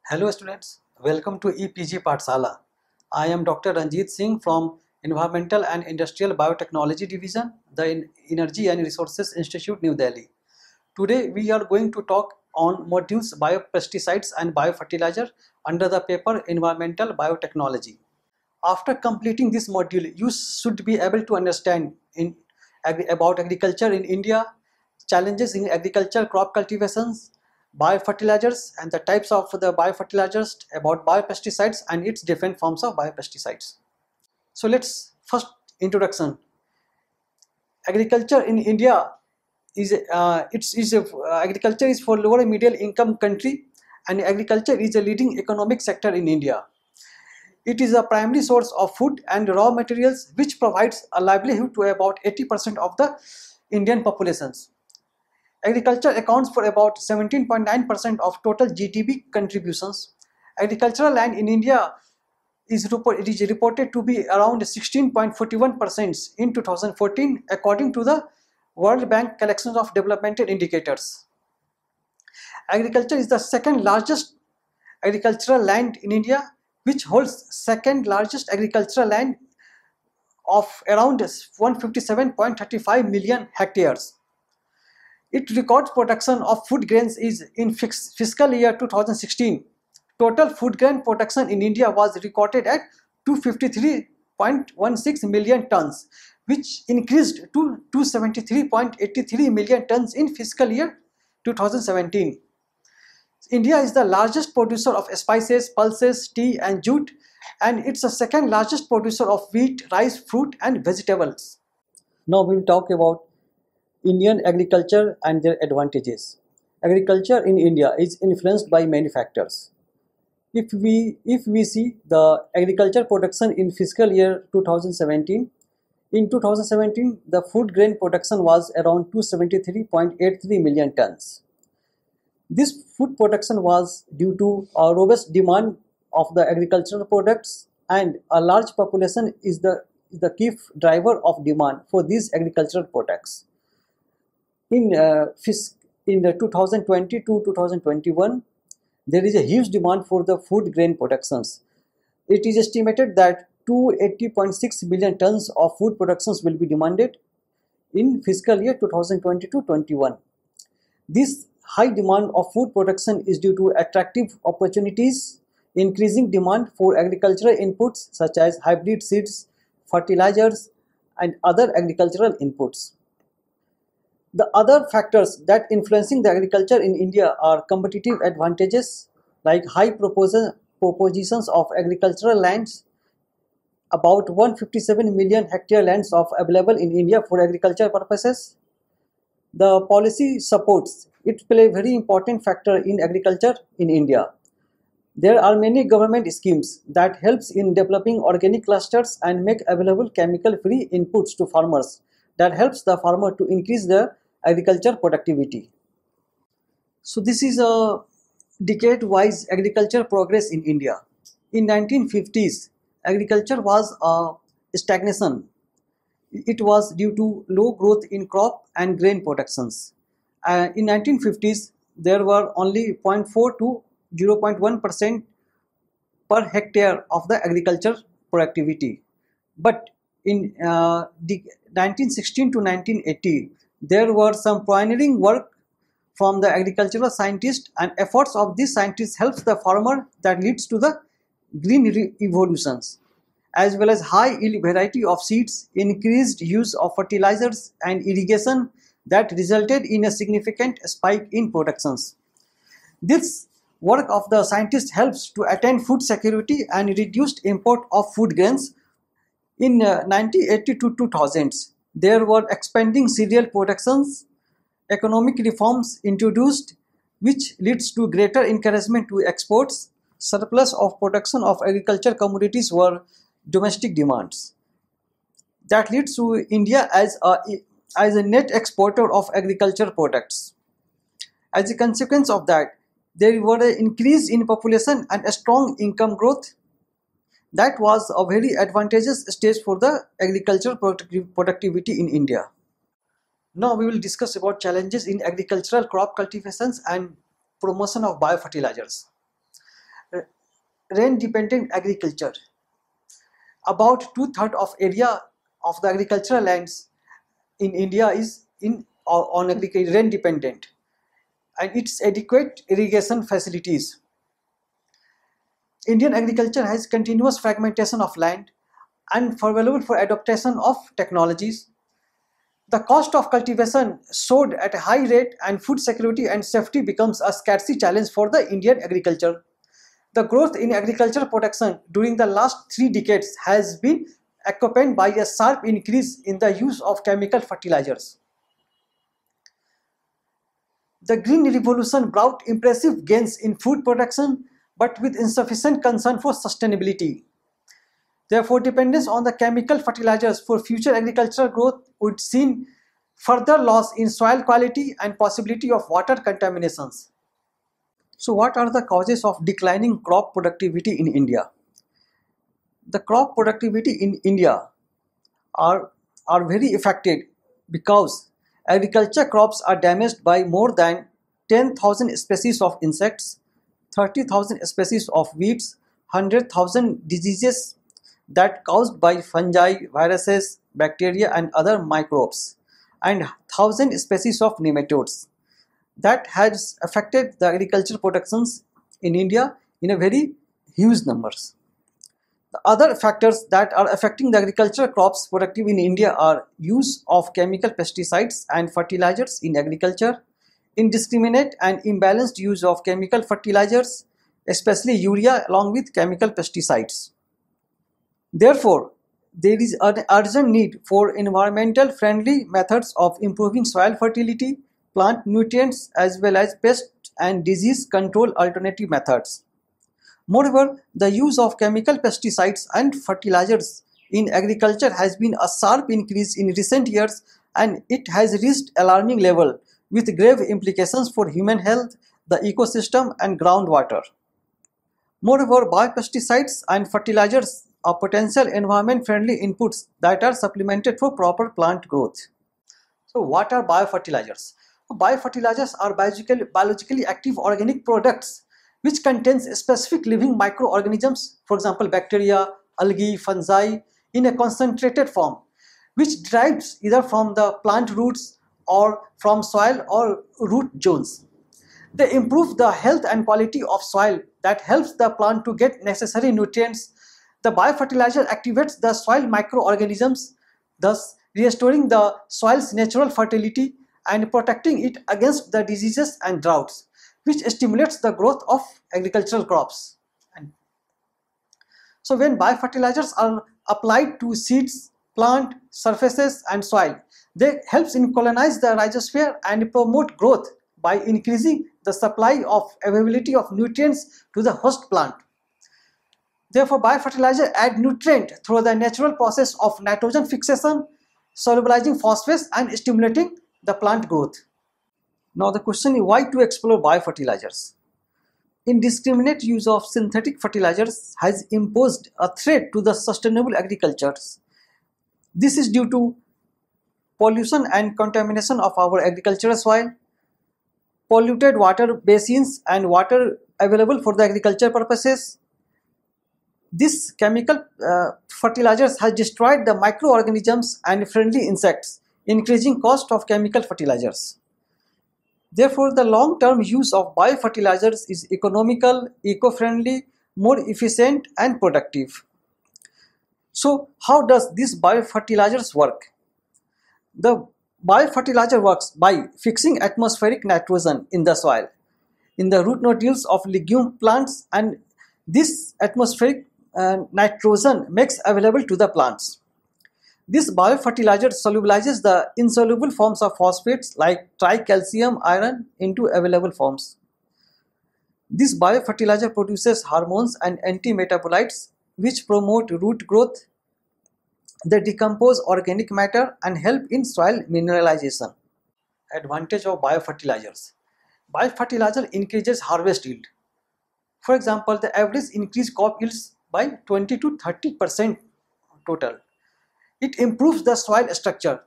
Hello students, welcome to EPG Pathshala. I am Dr. Ranjit Singh from Environmental and Industrial Biotechnology Division, the Energy and Resources Institute, New Delhi. Today we are going to talk on modules biopesticides and biofertilizer under the paper Environmental Biotechnology. After completing this module, you should be able to understand about agriculture in India, challenges in agriculture, crop cultivations, biofertilizers and the types of the biofertilizers, about biopesticides and its different forms of biopesticides. So let's first introduction. Agriculture in India is agriculture is for lower middle income country, and agriculture is a leading economic sector in India. It is a primary source of food and raw materials which provides a livelihood to about 80% of the Indian populations. Agriculture accounts for about 17.9% of total GDP contributions. Agricultural land in India is reported to be around 16.41% in 2014 according to the World Bank collections of developmental indicators. Agriculture is the second largest agricultural land in India, which holds second largest agricultural land of around 157.35 million hectares. It records production of food grains is in fiscal year 2016. Total food grain production in India was recorded at 253.16 million tons, which increased to 273.83 million tons in fiscal year 2017. India is the largest producer of spices, pulses, tea and jute, and it's the second largest producer of wheat, rice, fruit and vegetables. Now we will talk about Indian agriculture and their advantages. Agriculture in India is influenced by many factors. If we see the agriculture production in fiscal year 2017, in 2017 the food grain production was around 273.83 million tons. This food production was due to a robust demand of the agricultural products, and a large population is the key driver of demand for these agricultural products. In the 2020 to 2021, there is a huge demand for the food grain productions. It is estimated that 280.6 million tons of food productions will be demanded in fiscal year 2020-21. This high demand of food production is due to attractive opportunities, increasing demand for agricultural inputs such as hybrid seeds, fertilizers and other agricultural inputs. The other factors that influencing the agriculture in India are competitive advantages like high propositions of agricultural lands. About 157 million hectare lands of available in India for agriculture purposes. The policy supports, it play a very important factor in agriculture in India. There are many government schemes that helps in developing organic clusters and make available chemical-free inputs to farmers that helps the farmer to increase their agriculture productivity. So this is a decade-wise agriculture progress in India. In 1950s, agriculture was a stagnation. It was due to low growth in crop and grain productions. In 1950s, there were only 0.4 to 0.1% per hectare of the agriculture productivity. But in 1916 to 1980, there were some pioneering work from the agricultural scientists, and efforts of these scientists helps the farmer that leads to the green evolutions, as well as high yield variety of seeds, increased use of fertilizers and irrigation that resulted in a significant spike in productions. This work of the scientists helps to attain food security and reduced import of food grains. In 1980 to 2000s, there were expanding cereal productions, economic reforms introduced which leads to greater encouragement to exports. Surplus of production of agriculture commodities were domestic demands. That leads to India as a net exporter of agriculture products. As a consequence of that, there were an increase in population and a strong income growth. That was a very advantageous stage for the agricultural productivity in India. Now we will discuss about challenges in agricultural crop cultivations and promotion of biofertilizers. rain-dependent agriculture. About two-thirds of area of the agricultural lands in India is on rain dependent, and its adequate irrigation facilities. Indian agriculture has continuous fragmentation of land unfavorable for adaptation of technologies. The cost of cultivation soared at a high rate, and food security and safety becomes a scarcity challenge for the Indian agriculture. The growth in agricultural production during the last 3 decades has been accompanied by a sharp increase in the use of chemical fertilizers. The Green Revolution brought impressive gains in food production, but with insufficient concern for sustainability. Therefore, dependence on the chemical fertilizers for future agricultural growth would see further loss in soil quality and possibility of water contaminations. So, what are the causes of declining crop productivity in India? The crop productivity in India are very affected because agriculture crops are damaged by more than 10,000 species of insects, 30,000 species of weeds, 100,000 diseases that caused by fungi, viruses, bacteria and other microbes, and 1,000 species of nematodes. That has affected the agricultural productions in India in a very huge numbers. The other factors that are affecting the agricultural crops productive in India are use of chemical pesticides and fertilizers in agriculture, indiscriminate and imbalanced use of chemical fertilizers, especially urea along with chemical pesticides. Therefore, there is an urgent need for environmental friendly methods of improving soil fertility, plant nutrients as well as pest and disease control alternative methods. Moreover, the use of chemical pesticides and fertilizers in agriculture has been a sharp increase in recent years, and it has reached alarming level with grave implications for human health, the ecosystem and groundwater. Moreover, biopesticides and fertilizers are potential environment-friendly inputs that are supplemented for proper plant growth. So what are biofertilizers? Biofertilizers are biologically active organic products which contains specific living microorganisms, for example bacteria, algae, fungi, in a concentrated form, which derives either from the plant roots or from soil or root zones. They improve the health and quality of soil that helps the plant to get necessary nutrients. The biofertilizer activates the soil microorganisms, thus restoring the soil's natural fertility and protecting it against the diseases and droughts, which stimulates the growth of agricultural crops. So when biofertilizers are applied to seeds, plant, surfaces and soil, they help in colonize the rhizosphere and promote growth by increasing the supply of availability of nutrients to the host plant. Therefore, biofertilizer add nutrient through the natural process of nitrogen fixation, solubilizing phosphates and stimulating the plant growth. Now the question is, why to explore biofertilizers? Indiscriminate use of synthetic fertilizers has imposed a threat to the sustainable agriculture. This is due to pollution and contamination of our agricultural soil, polluted water basins and water available for the agriculture purposes. This chemical fertilizers has destroyed the microorganisms and friendly insects, increasing cost of chemical fertilizers. Therefore, the long-term use of biofertilizers is economical, eco-friendly, more efficient and productive. So, how does these biofertilizers work? The biofertilizer works by fixing atmospheric nitrogen in the soil, in the root nodules of legume plants, and this atmospheric nitrogen makes available to the plants. This biofertilizer solubilizes the insoluble forms of phosphates like tricalcium iron into available forms. This biofertilizer produces hormones and antimetabolites which promote root growth. They decompose organic matter and help in soil mineralization. Advantage of biofertilizers. Biofertilizer increases harvest yield. For example, the average increase crop yields by 20 to 30% total. It improves the soil structure.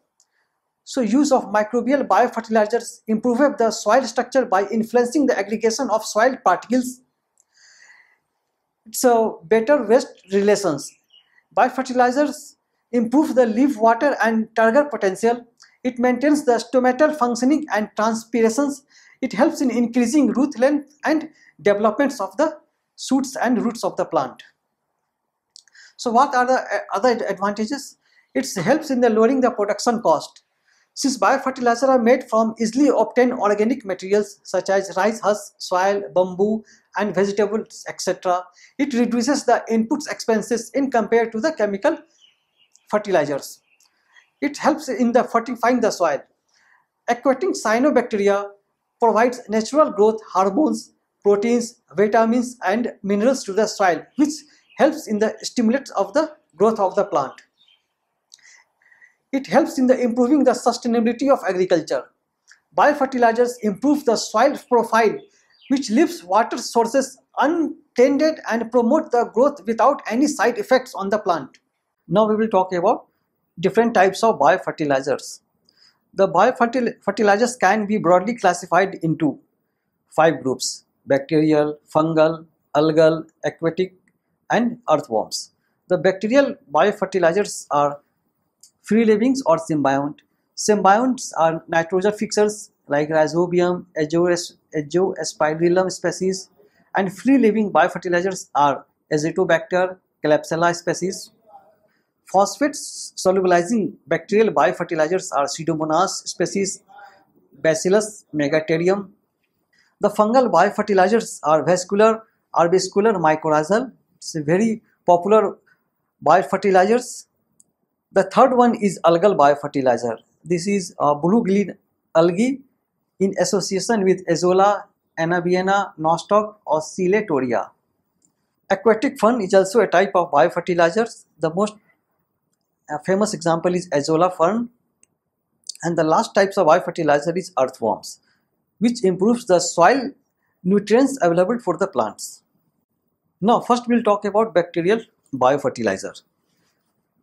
So use of microbial biofertilizers improves the soil structure by influencing the aggregation of soil particles. It's a better waste relations. Biofertilizers improve the leaf water and turgor potential. It maintains the stomatal functioning and transpirations. It helps in increasing root length and developments of the shoots and roots of the plant. So what are the other advantages? It helps in the lowering the production cost. Since biofertilizers are made from easily obtained organic materials such as rice husk, soil, bamboo and vegetables, etc., it reduces the input expenses in compared to the chemical fertilizers. It helps in the fortifying the soil. Aquatic cyanobacteria provides natural growth hormones, proteins, vitamins and minerals to the soil, which helps in the stimulate of the growth of the plant. It helps in the improving the sustainability of agriculture. Biofertilizers improve the soil profile, which leaves water sources untended and promote the growth without any side effects on the plant. Now we will talk about different types of biofertilizers. The biofertilizers can be broadly classified into 5 groups: bacterial, fungal, algal, aquatic and earthworms. The bacterial biofertilizers are free livings or symbiont. Symbionts are nitrogen fixers like Rhizobium, Azospirillum species, and free living biofertilizers are Azotobacter, Klebsiella species. Phosphate solubilizing bacterial biofertilizers are Pseudomonas species, Bacillus megaterium. The fungal biofertilizers are vascular, arbuscular, mycorrhizal. It's a very popular biofertilizers. The third one is algal biofertilizer. This is blue green algae in association with Azolla, Anabaena, Nostoc or Coledoria. Aquatic fern is also a type of biofertilizers. The most famous example is Azolla fern. And the last types of biofertilizer is earthworms, which improves the soil nutrients available for the plants. Now first we will talk about bacterial biofertilizer.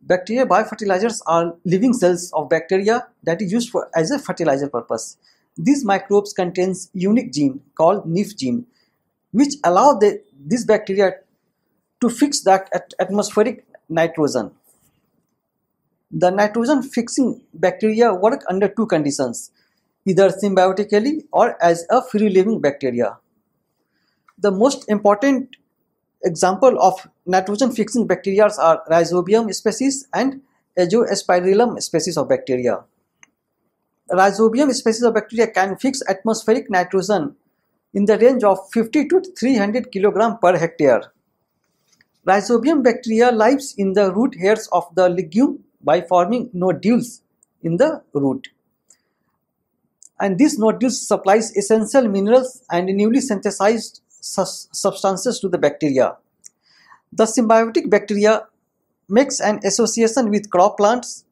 Bacterial biofertilizers are living cells of bacteria that is used as a fertilizer purpose. These microbes contains unique gene called NIF gene, which allow this bacteria to fix the atmospheric nitrogen. The nitrogen fixing bacteria work under 2 conditions, either symbiotically or as a free living bacteria. The most important example of nitrogen fixing bacteria are Rhizobium species and Azospirillum species of bacteria. Rhizobium species of bacteria can fix atmospheric nitrogen in the range of 50 to 300 kg per hectare. Rhizobium bacteria lives in the root hairs of the legume by forming nodules in the root. And these nodules supplies essential minerals and newly synthesized substances to the bacteria. The symbiotic bacteria makes an association with crop plants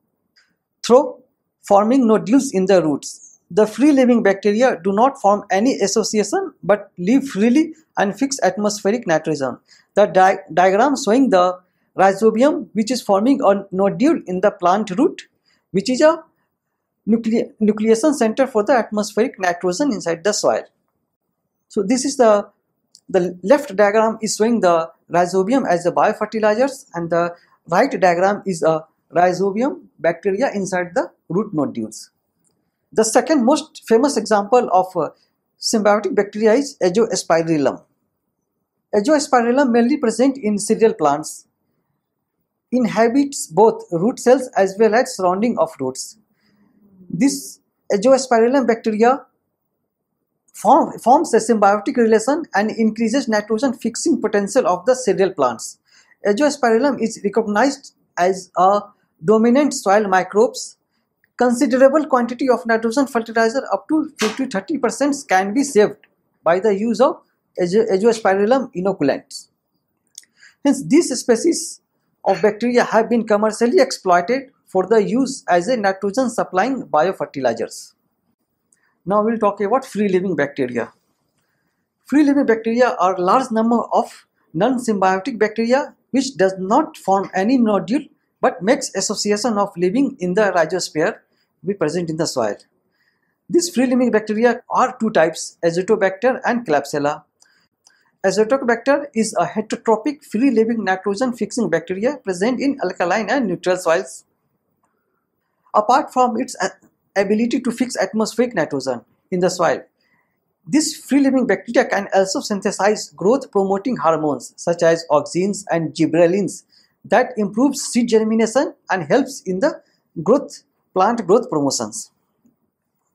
through forming nodules in the roots. The free living bacteria do not form any association but live freely and fix atmospheric nitrogen. The diagram showing the Rhizobium, which is forming a nodule in the plant root, which is a nucleation center for the atmospheric nitrogen inside the soil. So this is the left diagram is showing the Rhizobium as the biofertilizers, and the right diagram is a Rhizobium bacteria inside the root nodules. The second most famous example of symbiotic bacteria is Azospirillum. Azospirillum, mainly present in cereal plants, inhabits both root cells as well as surrounding of roots. This Azospirillum bacteria forms a symbiotic relation and increases nitrogen fixing potential of the cereal plants. Azospirillum is recognized as a dominant soil microbes. Considerable quantity of nitrogen fertilizer up to 50-30% can be saved by the use of Azospirillum inoculants. Hence, these species of bacteria have been commercially exploited for the use as a nitrogen supplying biofertilizers. Now we will talk about free living bacteria. Free living bacteria are large number of non-symbiotic bacteria which does not form any nodule but makes association of living in the rhizosphere be present in the soil. These free living bacteria are 2 types, Azotobacter and Klebsiella. Azotobacter is a heterotrophic, free-living nitrogen-fixing bacteria present in alkaline and neutral soils. Apart from its ability to fix atmospheric nitrogen in the soil, this free-living bacteria can also synthesize growth-promoting hormones such as auxins and gibberellins that improves seed germination and helps in the plant growth promotions.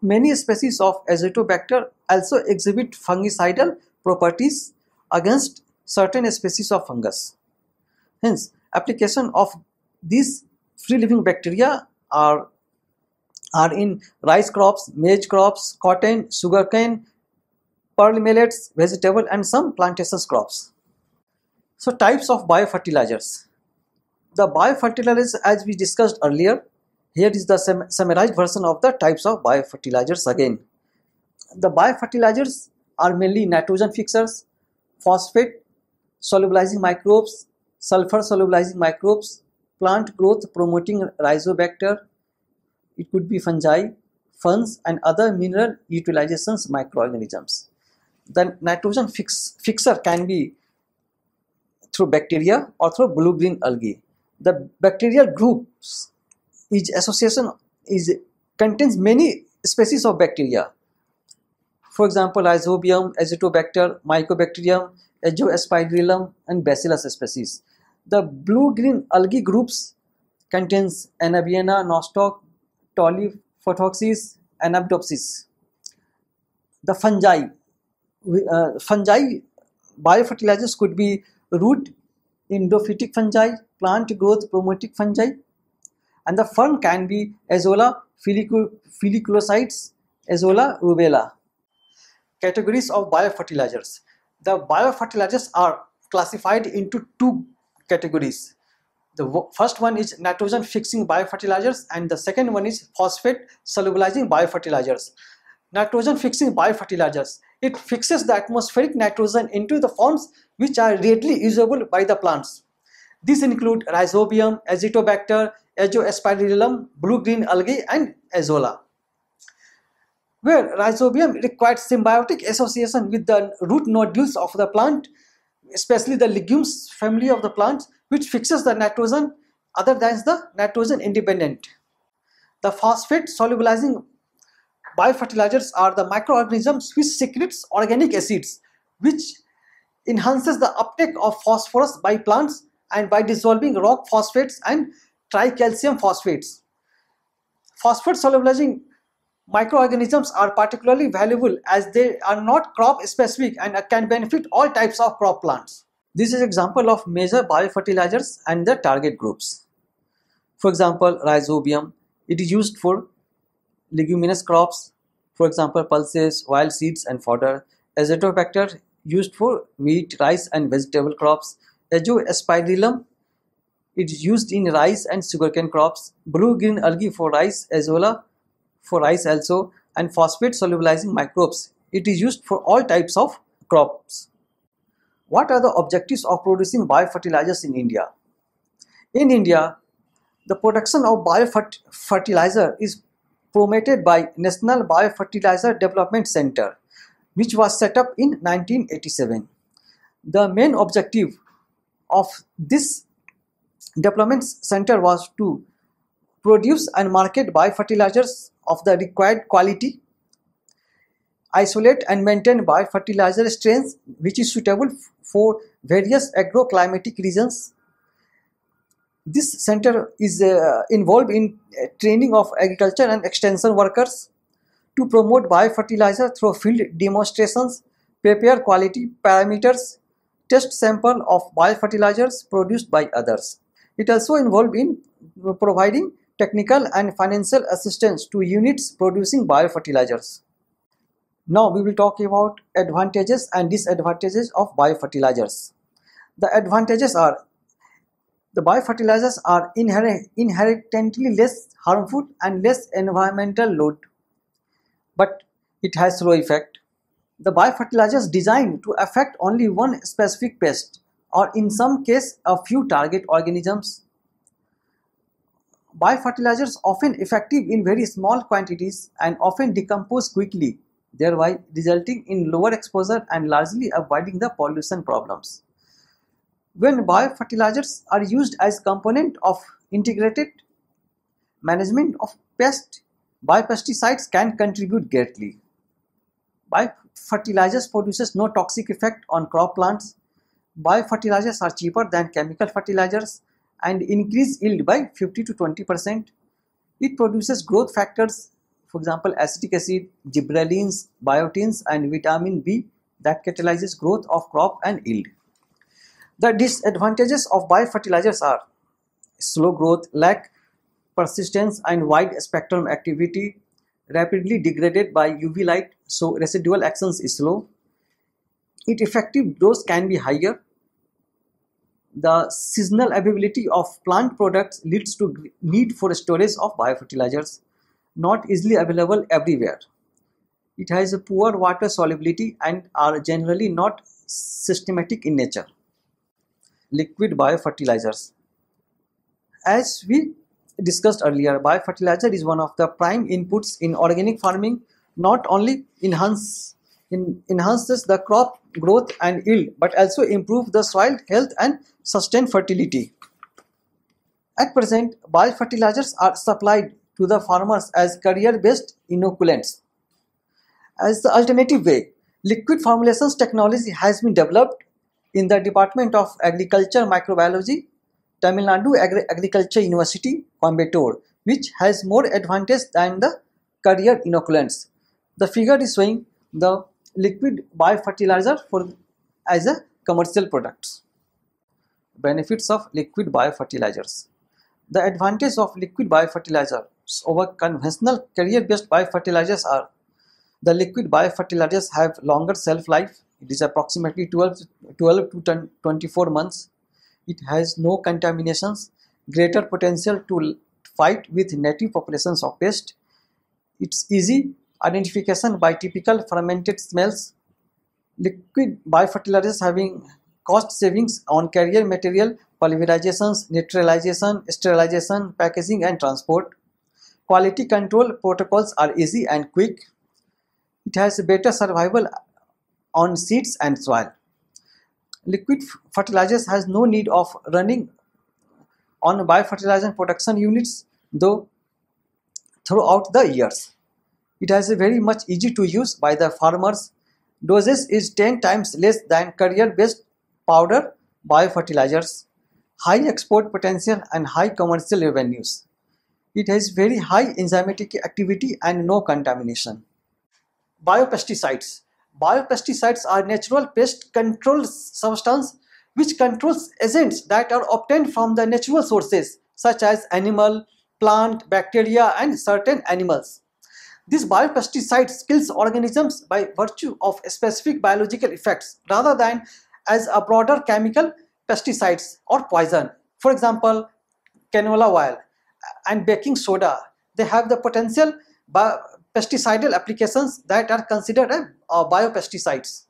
Many species of Azotobacter also exhibit fungicidal properties against certain species of fungus. Hence, application of these free-living bacteria are in rice crops, maize crops, cotton, sugarcane, pearl millets, vegetable and some plantations crops. So types of biofertilizers. The biofertilizers, as we discussed earlier, here is the summarized version of the types of biofertilizers again. The biofertilizers are mainly nitrogen fixers, phosphate solubilizing microbes, sulfur solubilizing microbes, plant growth promoting rhizobacter, it could be fungi, ferns and other mineral utilizations microorganisms. The nitrogen fixer can be through bacteria or through blue-green algae. The bacterial groups contains many species of bacteria. For example, Rhizobium, Azotobacter, Mycobacterium, Azoaspergillum and Bacillus species. The blue-green algae groups contains Anabaena, Nostoc, Toliphotoxis, Anabdopsis. The fungi biofertilizers could be root endophytic fungi, plant growth promoting fungi, and the fern can be Azolla folliculocytes, Azolla rubella. Categories of biofertilizers. The biofertilizers are classified into two categories. The first one is nitrogen fixing biofertilizers and the second one is phosphate solubilizing biofertilizers. Nitrogen fixing biofertilizers, it fixes the atmospheric nitrogen into the forms which are readily usable by the plants. These include Rhizobium, Azotobacter, Azoaspergillum, blue-green algae and Azolla. Where Rhizobium requires symbiotic association with the root nodules of the plant, especially the legumes family of the plants, which fixes the nitrogen other than the nitrogen independent. The phosphate solubilizing biofertilizers are the microorganisms which secretes organic acids, which enhances the uptake of phosphorus by plants and by dissolving rock phosphates and tricalcium phosphates. Phosphate solubilizing microorganisms are particularly valuable as they are not crop specific and can benefit all types of crop plants. This is an example of major biofertilizers and their target groups. For example, Rhizobium, it is used for leguminous crops, for example pulses, wild seeds and fodder. Azotobacter used for wheat, rice and vegetable crops. Azoaspergillum, it is used in rice and sugarcane crops. Blue-green algae for rice, Azolla for rice also, and phosphate solubilizing microbes, it is used for all types of crops. What are the objectives of producing biofertilizers in India? In India, the production of biofertilizer is promoted by National Biofertilizer Development Center, which was set up in 1987. The main objective of this development center was to produce and market biofertilizers of the required quality, isolate and maintain biofertilizer strains which is suitable for various agroclimatic regions. This center is involved in training of agriculture and extension workers to promote biofertilizer through field demonstrations, prepare quality parameters, test sample of biofertilizers produced by others. It also involved in providing technical and financial assistance to units producing biofertilizers. Now we will talk about advantages and disadvantages of biofertilizers. The advantages are the biofertilizers are inherently less harmful and less environmental load, but it has low effect. The biofertilizer is designed to affect only one specific pest or in some case a few target organisms. Biofertilizers often effective in very small quantities and often decompose quickly thereby resulting in lower exposure and largely avoiding the pollution problems. When biofertilizers are used as component of integrated management of pest, biopesticides can contribute greatly. Biofertilizers produces no toxic effect on crop plants. Biofertilizers are cheaper than chemical fertilizers and increase yield by 50 to 20%. It produces growth factors, for example, acetic acid, gibberellins, biotins, and vitamin B that catalyzes growth of crop and yield. The disadvantages of biofertilizers are slow growth, lack persistence, and wide spectrum activity, rapidly degraded by UV light, so residual actions is slow. Its effective dose can be higher. The seasonal availability of plant products leads to need for storage of biofertilizers, not easily available everywhere. It has a poor water solubility and are generally not systematic in nature. Liquid biofertilizers. As we discussed earlier, biofertilizer is one of the prime inputs in organic farming. Not only enhances the crop growth and yield, but also improve the soil health and sustain fertility. At present, biofertilizers are supplied to the farmers as carrier-based inoculants. As the alternative way, liquid formulations technology has been developed in the Department of Agriculture Microbiology, Tamil Nadu Agriculture University, Coimbatore, which has more advantage than the carrier inoculants. The figure is showing the liquid biofertilizer as a commercial product. Benefits of liquid biofertilizers. The advantage of liquid biofertilizers over conventional carrier-based biofertilizers are: the liquid biofertilizers have longer shelf life. It is approximately 12 to 24 months. It has no contaminations, greater potential to fight with native populations of pests. It's easy identification by typical fermented smells. Liquid biofertilizers having cost savings on carrier material, pulverizations, neutralization, sterilization, packaging and transport. Quality control protocols are easy and quick. It has better survival on seeds and soil. Liquid fertilizers has no need of running on biofertilizer production units though throughout the years. It has a very much easy to use by the farmers. Doses is 10 times less than carrier-based powder biofertilizers. High export potential and high commercial revenues. It has very high enzymatic activity and no contamination. Biopesticides. Biopesticides are natural pest control substance which controls agents that are obtained from the natural sources such as animal, plant, bacteria and certain animals. This biopesticide kills organisms by virtue of specific biological effects rather than as a broader chemical pesticides or poison. For example, canola oil and baking soda, they have the potential pesticidal applications that are considered as biopesticides.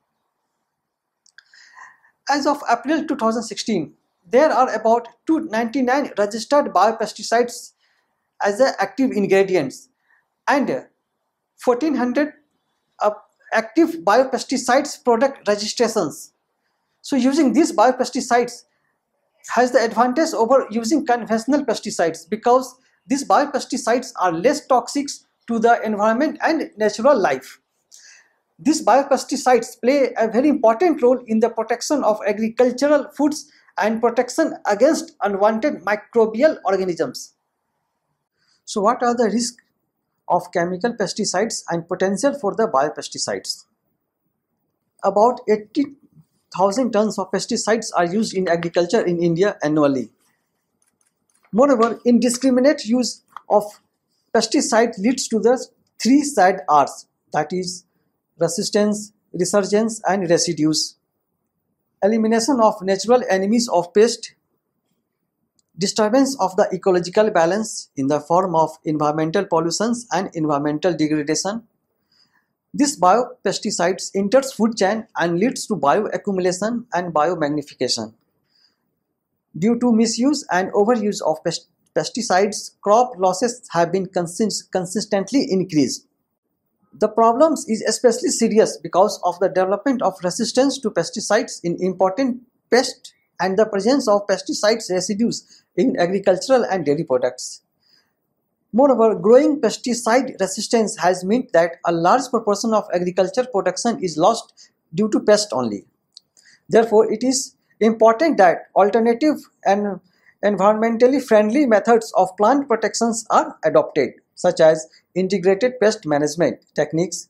As of April 2016, there are about 299 registered biopesticides as the active ingredients and 1400 active biopesticides product registrations. So using these biopesticides has the advantage over using conventional pesticides because these biopesticides are less toxic to the environment and natural life. These biopesticides play a very important role in the protection of agricultural foods and protection against unwanted microbial organisms. So what are the risks of chemical pesticides and potential for the biopesticides? About 80,000 tons of pesticides are used in agriculture in India annually. Moreover, indiscriminate use of pesticide leads to the three sad R's, that is resistance, resurgence and residues. Elimination of natural enemies of pest, disturbance of the ecological balance in the form of environmental pollutions and environmental degradation. This biopesticides enters food chain and leads to bioaccumulation and biomagnification. Due to misuse and overuse of pesticides, crop losses have been consistently increased. The problem is especially serious because of the development of resistance to pesticides in important pests and the presence of pesticides residues in agricultural and dairy products. Moreover, growing pesticide resistance has meant that a large proportion of agriculture production is lost due to pest only. Therefore, it is important that alternative and environmentally friendly methods of plant protections are adopted, such as integrated pest management techniques,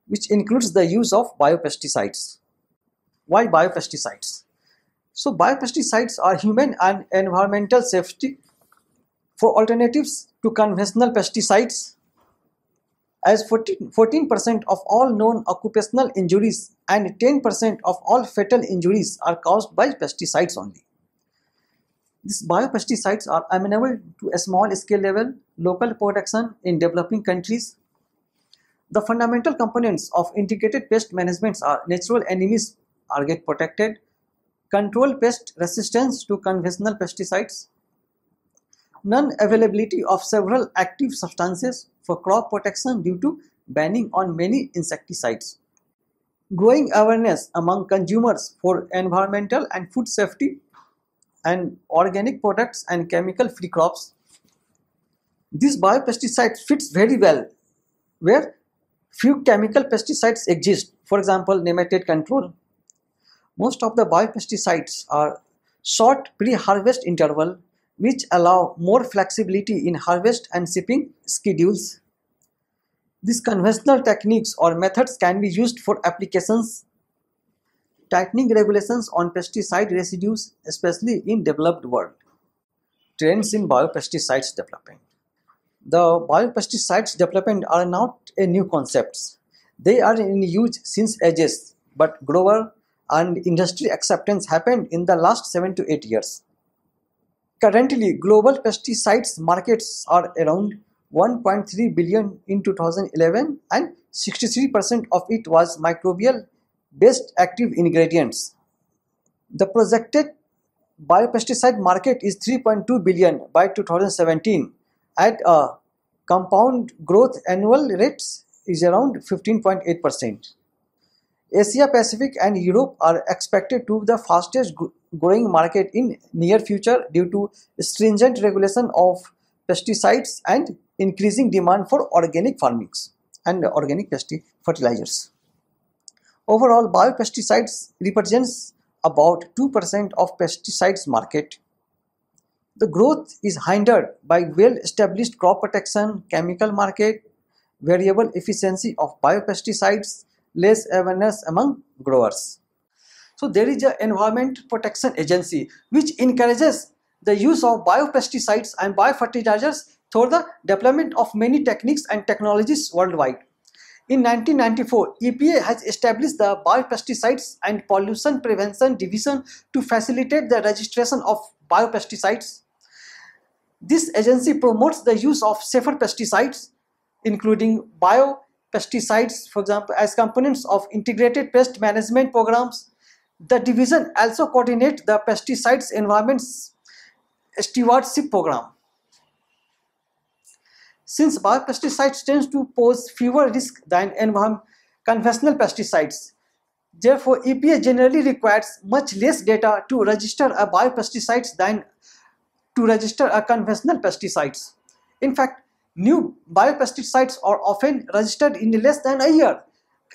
which includes the use of biopesticides. Why biopesticides? So, biopesticides are human and environmental safety for alternatives to conventional pesticides, as 14% of all known occupational injuries and 10% of all fatal injuries are caused by pesticides only. These biopesticides are amenable to a small scale level local production in developing countries. The fundamental components of integrated pest management are natural enemies are get protected, control pest resistance to conventional pesticides, non-availability of several active substances for crop protection due to banning on many insecticides, growing awareness among consumers for environmental and food safety and organic products and chemical-free crops. This biopesticide fits very well where few chemical pesticides exist, for example, nematode control. Most of the biopesticides are short pre-harvest interval which allow more flexibility in harvest and shipping schedules. These conventional techniques or methods can be used for applications, tightening regulations on pesticide residues, especially in developed world. Trends in biopesticides development. The biopesticides development are not a new concepts. They are in use since ages, but grower and industry acceptance happened in the last 7 to 8 years. Currently, global pesticides markets are around 1.3 billion in 2011 and 63% of it was microbial based active ingredients. The projected biopesticide market is 3.2 billion by 2017 at a compound growth annual rates is around 15.8%. Asia Pacific and Europe are expected to be the fastest growing market in near future due to stringent regulation of pesticides and increasing demand for organic farmings and organic fertilizers. Overall, biopesticides represents about 2% of pesticides market. The growth is hindered by well-established crop protection, chemical market, variable efficiency of biopesticides, less awareness among growers. So there is an Environment Protection Agency which encourages the use of biopesticides and biofertilizers through the development of many techniques and technologies worldwide. In 1994, EPA has established the Biopesticides and Pollution Prevention Division to facilitate the registration of biopesticides. This agency promotes the use of safer pesticides, including biopesticides, for example, as components of integrated pest management programs. The division also coordinates the pesticides environment stewardship program. Since biopesticides tend to pose fewer risks than conventional pesticides, therefore EPA generally requires much less data to register a biopesticides than to register a conventional pesticides. In fact, new biopesticides are often registered in less than a year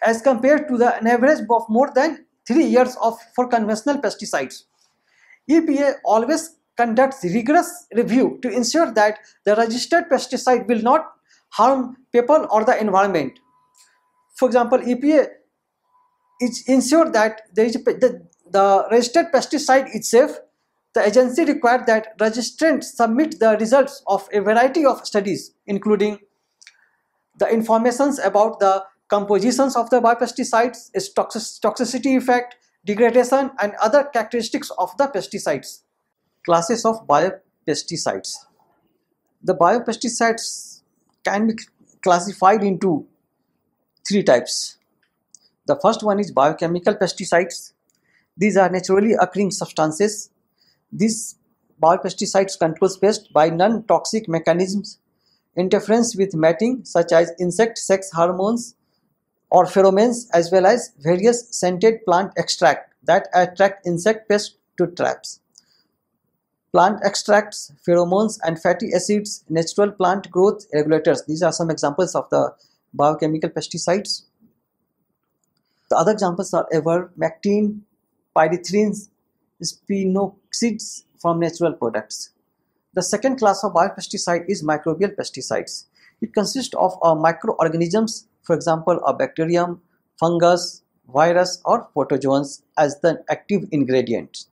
as compared to an average of more than 3 years for conventional pesticides. EPA always conducts rigorous review to ensure that the registered pesticide will not harm people or the environment. For example, EPA is ensure that the registered pesticide is safe. The agency required that registrants submit the results of a variety of studies, including the informations about the compositions of the biopesticides, its toxicity effect, degradation, and other characteristics of the pesticides. Classes of biopesticides. The biopesticides can be classified into 3 types. The first one is biochemical pesticides. These are naturally occurring substances. These biopesticides control pest by non-toxic mechanisms, interference with mating such as insect sex hormones, or pheromones, as well as various scented plant extract that attract insect pests to traps. Plant extracts, pheromones, and fatty acids, natural plant growth regulators. These are some examples of the biochemical pesticides. The other examples are ivermectin, pyrethrin, spinoxids from natural products. The second class of biopesticide is microbial pesticides. It consists of microorganisms, for example, a bacterium, fungus, virus, or protozoans as the active ingredient.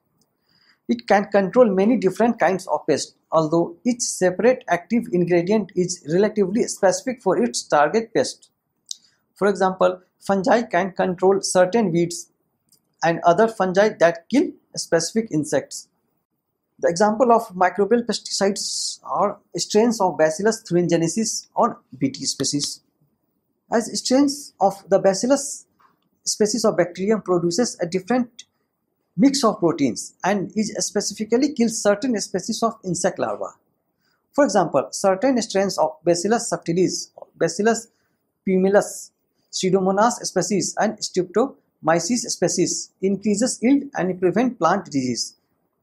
It can control many different kinds of pests, although each separate active ingredient is relatively specific for its target pest. For example, fungi can control certain weeds and other fungi that kill specific insects. The example of microbial pesticides are strains of Bacillus thuringiensis or Bt species. As strains of the Bacillus species of bacterium produces a different mix of proteins and is specifically kills certain species of insect larvae. For example, certain strains of Bacillus subtilis, Bacillus pumilus, Pseudomonas species and Streptomyces species increases yield and prevent plant disease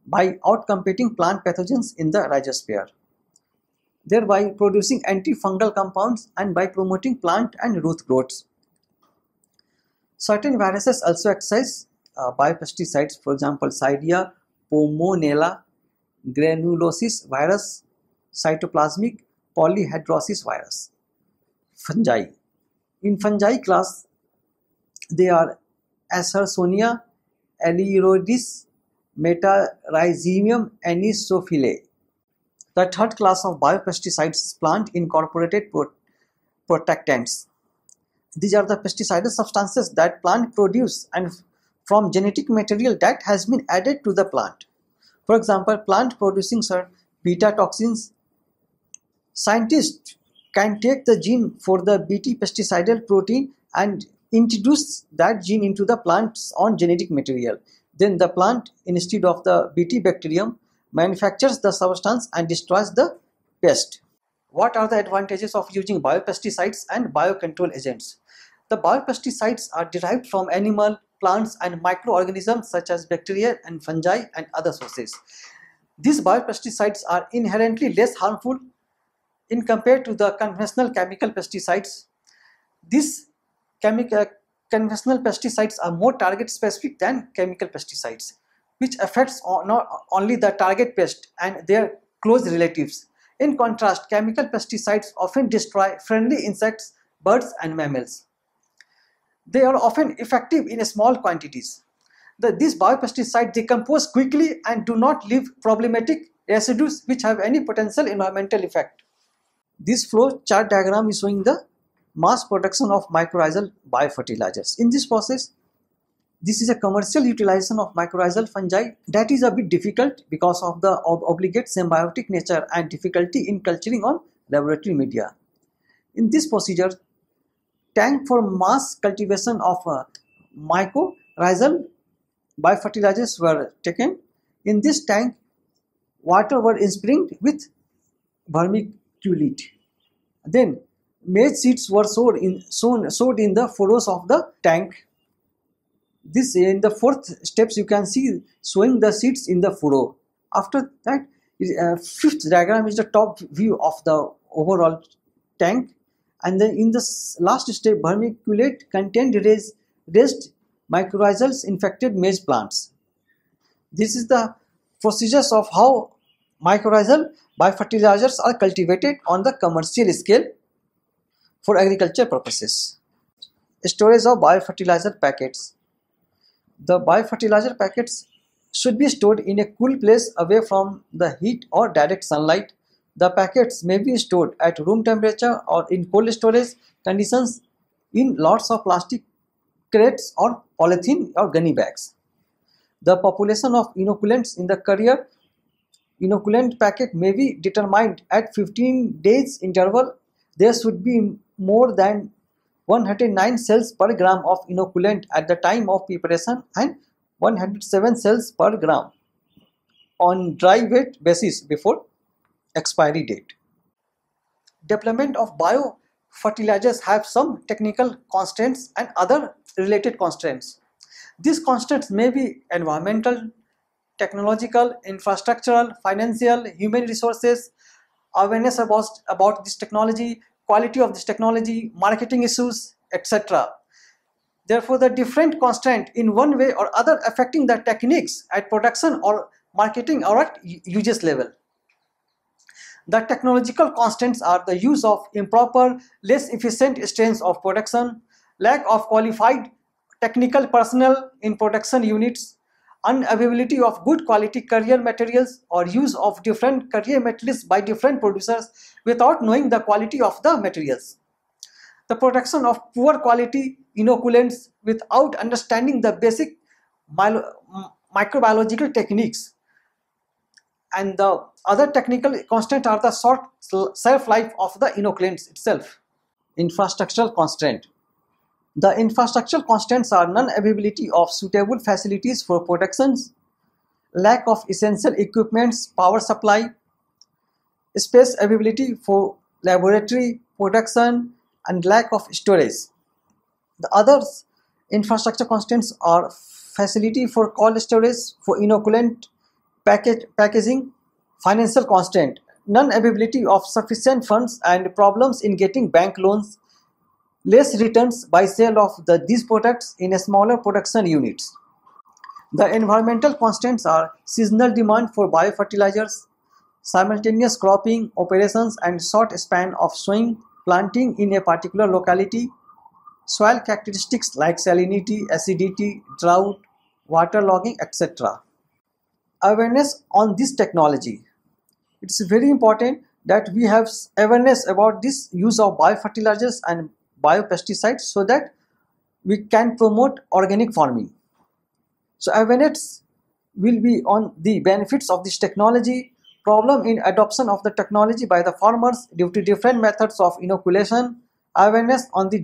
by outcompeting plant pathogens in the rhizosphere, thereby producing antifungal compounds and by promoting plant and root growth. Certain viruses also exercise biopesticides, for example, Cydia, Pomonella, granulosis virus, cytoplasmic polyhedrosis virus. Fungi. In fungi class, they are Aspersonia, Aleurodes, Metarhizium, Anisophilae. The third class of biopesticides is plant incorporated protectants. These are the pesticide substances that plant produce and from genetic material that has been added to the plant. For example, plant producing beta toxins. Scientists can take the gene for the Bt pesticidal protein and introduce that gene into the plant's own genetic material. Then the plant, instead of the Bt bacterium, manufactures the substance and destroys the pest. What are the advantages of using biopesticides and biocontrol agents? The biopesticides are derived from animal, plants, and microorganisms such as bacteria and fungi and other sources. These biopesticides are inherently less harmful in compared to the conventional chemical pesticides. These conventional pesticides are more target specific than chemical pesticides, which affects not only the target pest and their close relatives. In contrast, chemical pesticides often destroy friendly insects, birds, and mammals. They are often effective in small quantities. These biopesticides decompose quickly and do not leave problematic residues which have any potential environmental effect. This flow chart diagram is showing the mass production of mycorrhizal biofertilizers. In this process, this is a commercial utilization of mycorrhizal fungi that is a bit difficult because of the obligate symbiotic nature and difficulty in culturing on laboratory media. In this procedure, tank for mass cultivation of mycorrhizal biofertilizers were taken. In this tank, water were sprinkled with vermiculite. Then maize seeds were sowed in the furrows of the tank. This in the fourth steps you can see sowing the seeds in the furrow. After that, fifth diagram is the top view of the overall tank, and then in the last step, vermiculite contained raised mycorrhizal infected maize plants. This is the procedures of how mycorrhizal biofertilizers are cultivated on the commercial scale for agriculture purposes. Storage of biofertilizer packets. The biofertilizer packets should be stored in a cool place away from the heat or direct sunlight. The packets may be stored at room temperature or in cold storage conditions in lots of plastic crates or polythene or gunny bags. The population of inoculants in the carrier inoculant packet may be determined at 15 days interval. There should be more than 109 cells per gram of inoculant at the time of preparation and 107 cells per gram on dry weight basis before expiry date. Development of fertilizers have some technical constraints and other related constraints. These constraints may be environmental, technological, infrastructural, financial, human resources, awareness about this technology, quality of this technology, marketing issues, etc. Therefore, the different constraint in one way or other affecting the techniques at production or marketing or at uses level. The technological constraints are the use of improper, less efficient strains of production, lack of qualified technical personnel in production units, unavailability of good quality carrier materials, or use of different carrier materials by different producers without knowing the quality of the materials. The production of poor quality inoculants without understanding the basic microbiological techniques. And the other technical constraints are the short shelf life of the inoculants itself. Infrastructural constraint. The infrastructural constraints are non-availability of suitable facilities for productions, lack of essential equipments, power supply, space availability for laboratory production, and lack of storage. The other infrastructure constraints are facility for cold storage, for inoculant packaging, financial constraint, non-availability of sufficient funds and problems in getting bank loans, less returns by sale of these products in smaller production units. The environmental constraints are seasonal demand for biofertilizers, simultaneous cropping operations and short span of sowing, planting in a particular locality, soil characteristics like salinity, acidity, drought, waterlogging, etc. Awareness on this technology. It's very important that we have awareness about this use of biofertilizers and biopesticides so that we can promote organic farming. So awareness will be on the benefits of this technology, problem in adoption of the technology by the farmers due to different methods of inoculation, awareness on the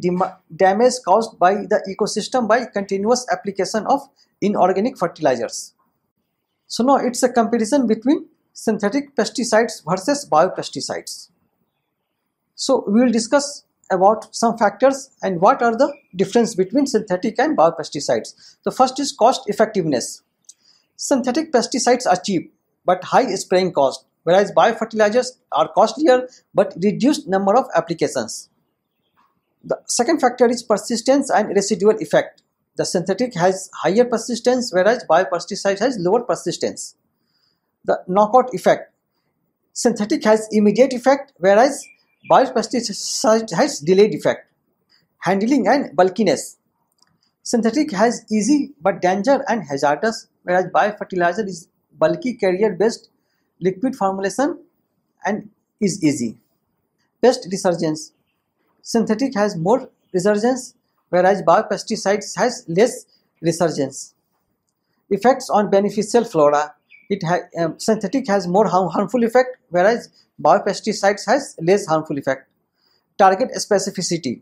damage caused by the ecosystem by continuous application of inorganic fertilizers. So now it's a comparison between synthetic pesticides versus biopesticides. So we will discuss about some factors and what are the difference between synthetic and biopesticides. The first is cost effectiveness. Synthetic pesticides are cheap but high spraying cost, whereas biofertilizers are costlier but reduced number of applications. The second factor is persistence and residual effect. The synthetic has higher persistence whereas biopesticide has lower persistence. The knockout effect. Synthetic has immediate effect whereas biopesticide has delayed effect. Handling and bulkiness. Synthetic has easy but danger and hazardous, whereas biofertilizer is bulky carrier based liquid formulation and is easy. Pest resurgence. Synthetic has more resurgence whereas biopesticides has less resurgence. Effects on beneficial flora. Synthetic has more harmful effect whereas biopesticides has less harmful effect. Target specificity.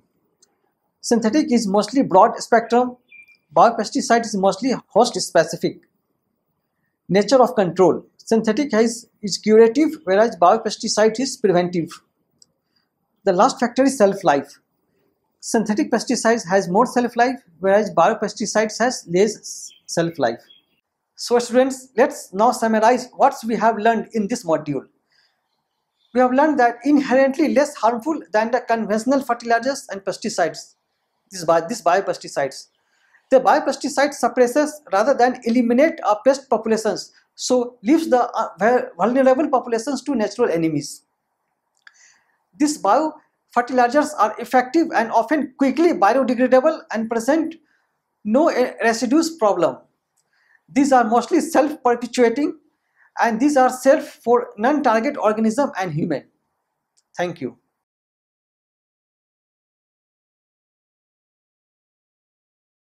Synthetic is mostly broad spectrum, biopesticide is mostly host specific. Nature of control. Synthetic is curative whereas biopesticide is preventive. The last factor is self-life. Synthetic pesticides has more self-life whereas biopesticides has less self-life. So students, let's now summarize what we have learned in this module. We have learned that inherently less harmful than the conventional fertilizers and pesticides, these biopesticides. The biopesticide suppresses rather than eliminate pest populations, so leaves the vulnerable populations to natural enemies. These biofertilizers are effective and often quickly biodegradable and present no residues problem. These are mostly self-perpetuating and these are safe for non-target organism and human. Thank you.